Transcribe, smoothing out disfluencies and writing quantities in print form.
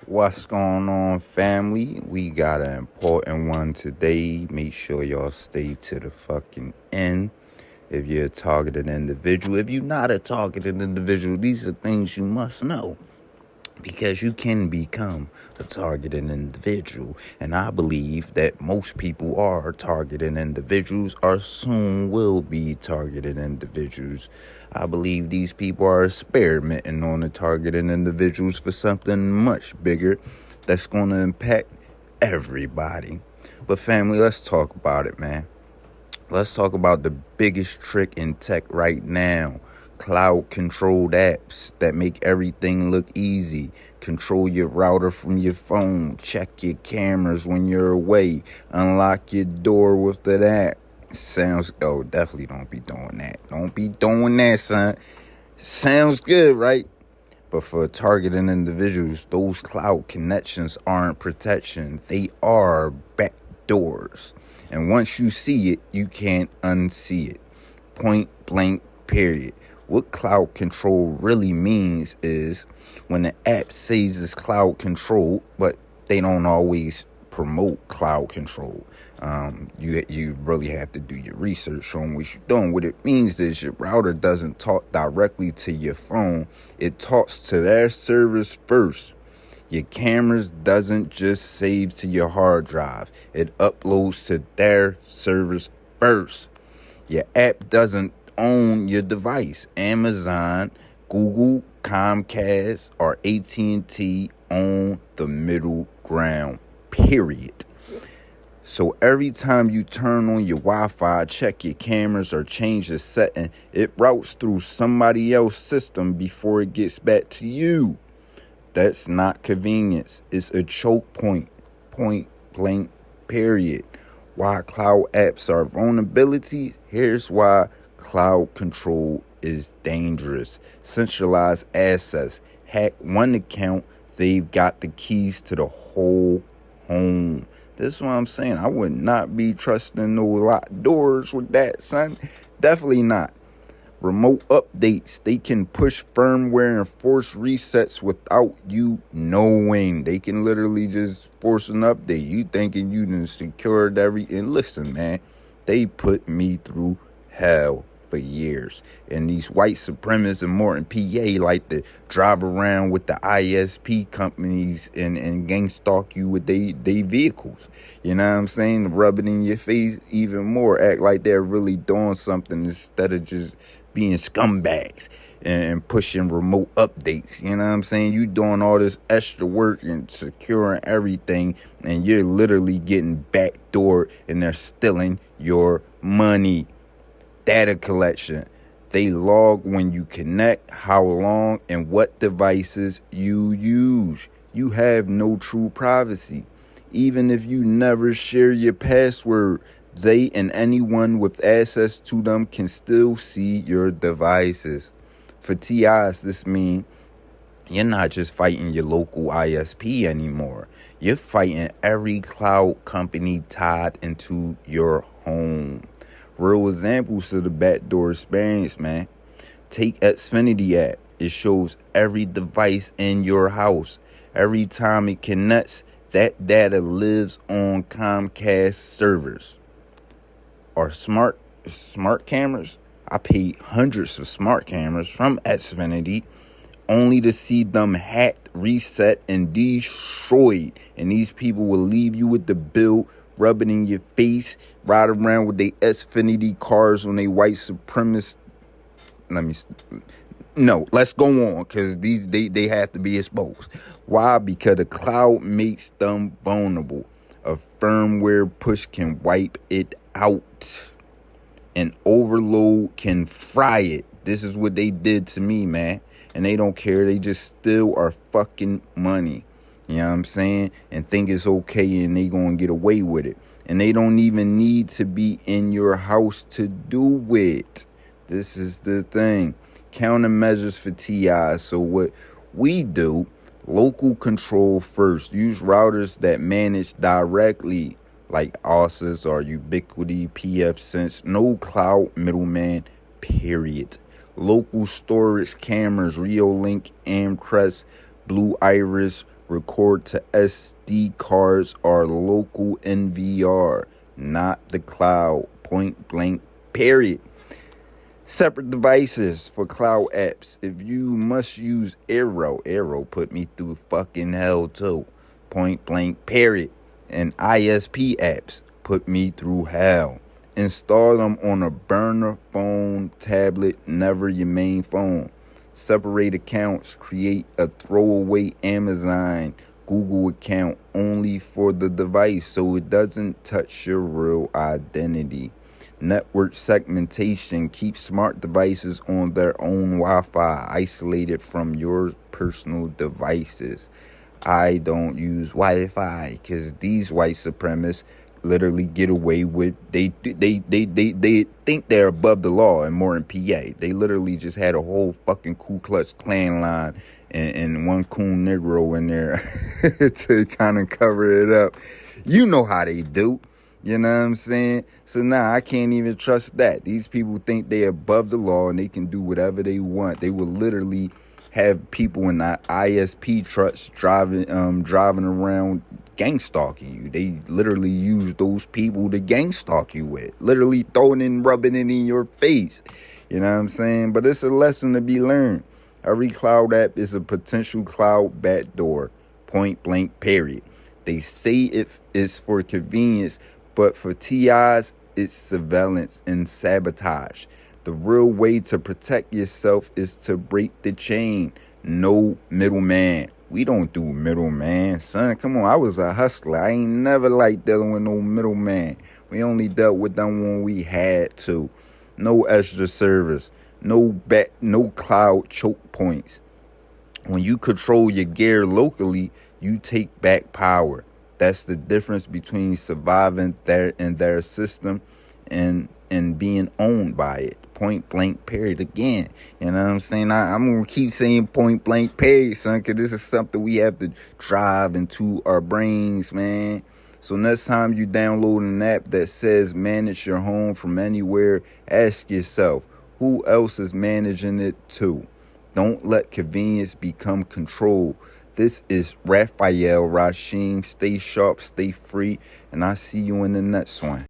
What's going on, family? We got an important one today. Make sure y'all stay to the fucking end. If you're a targeted individual, if you're not a targeted individual, these are things you must know. Because you can become a targeted individual. And I believe that most people are targeted individuals or soon will be targeted individuals. I believe these people are experimenting on the targeted individuals for something much bigger that's going to impact everybody. But family, let's talk about it, man. Let's talk about the biggest trick in tech right now. Cloud controlled apps that make everything look easy. Control your router from your phone. Check your cameras when you're away. Unlock your door with that app. Definitely don't be doing that. Don't be doing that, son. Sounds good, right? But for targeting individuals, those cloud connections aren't protection. They are backdoors. And once you see it, you can't unsee it. Point blank, period. What cloud control really means is when the app says it's cloud control, but they don't always promote cloud control. You really have to do your research on what you're doing. What it means is your router doesn't talk directly to your phone. It talks to their servers first. Your cameras doesn't just save to your hard drive. It uploads to their servers first. Your app doesn't own your device. Amazon, Google, Comcast, or AT&T own the middle ground, period. So every time you turn on your Wi-Fi, check your cameras, or change the setting, it routes through somebody else's system before it gets back to you. That's not convenience. It's a choke point. Point blank, period. Why cloud apps are vulnerabilities? Here's why cloud control is dangerous. Centralized access. Hack one account, they've got the keys to the whole home. This is what I'm saying. I would not be trusting no locked doors with that, son. Definitely not. Remote updates, they can push firmware and force resets without you knowing. They can literally just force an update. You thinking you done secured everything. Listen, man, they put me through hell for years. And these white supremacists in Morton, PA, like to drive around with the ISP companies and gangstalk you with they vehicles. You know what I'm saying? Rub it in your face even more. Act like they're really doing something instead of just being scumbags and pushing remote updates. You know what I'm saying? You doing all this extra work and securing everything, and you're literally getting backdoored, and they're stealing your money. Data collection. They log when you connect, how long, and what devices you use. You have no true privacy. Even if you never share your password, they and anyone with access to them can still see your devices. For TIs, this means you're not just fighting your local ISP anymore. You're fighting every cloud company tied into your home. Real examples of the backdoor experience, man. Take Xfinity app. It shows every device in your house. Every time it connects, that data lives on Comcast servers. Or smart cameras. I paid hundreds of smart cameras from Xfinity only to see them hacked, reset, and destroyed. And these people will leave you with the bill, rub it in your face, ride around with their Xfinity cars on their white supremacist. Let's go on, because they have to be exposed. Why? Because the cloud makes them vulnerable. A firmware push can wipe it out. An overload can fry it. This is what they did to me, man. And they don't care. They just steal our fucking money. You know what I'm saying? And think it's okay and they gonna get away with it. And they don't even need to be in your house to do it. This is the thing. Countermeasures for TI. So what we do, local control first. Use routers that manage directly, like Asus or Ubiquiti, PFSense. No cloud middleman, period. Local storage cameras, Reolink, Amcrest, Blue Iris, record to SD cards or local NVR, not the cloud. Point blank, period. Separate devices for cloud apps. If you must use Arrow put me through fucking hell too. Point blank, period. And ISP apps put me through hell. Install them on a burner phone, tablet, never your main phone. Separate accounts. Create a throwaway Amazon, Google account only for the device so it doesn't touch your real identity. Network segmentation. Keep smart devices on their own Wi-Fi, isolated from your personal devices. I don't use Wi-Fi because these white supremacists literally get away with. They think they're above the law, and more in PA. They literally just had a whole fucking Ku Klux Klan line and one coon Negro in there to kind of cover it up. You know how they do. You know what I'm saying? So now I can't even trust that. These people think they're above the law and they can do whatever they want. They will literally have people in the ISP trucks driving around gangstalking you. They literally use those people to gangstalk you with. Literally throwing and rubbing it in your face. You know what I'm saying? But it's a lesson to be learned. Every cloud app is a potential cloud backdoor. Point blank, period. They say it is for convenience, but for TIs, it's surveillance and sabotage. The real way to protect yourself is to break the chain. No middleman. We don't do middleman, son. Come on, I was a hustler. I ain't never liked dealing with no middleman. We only dealt with them when we had to. No extra service. No cloud choke points. When you control your gear locally, you take back power. That's the difference between surviving their system and being owned by it. Point blank, period. Again, you know what I'm saying? I'm going to keep saying point blank, period, son, because this is something we have to drive into our brains, man. So next time you download an app that says manage your home from anywhere, ask yourself, who else is managing it too? Don't let convenience become control. This is Raphael Rashim. Stay sharp, stay free, and I'll see you in the next one.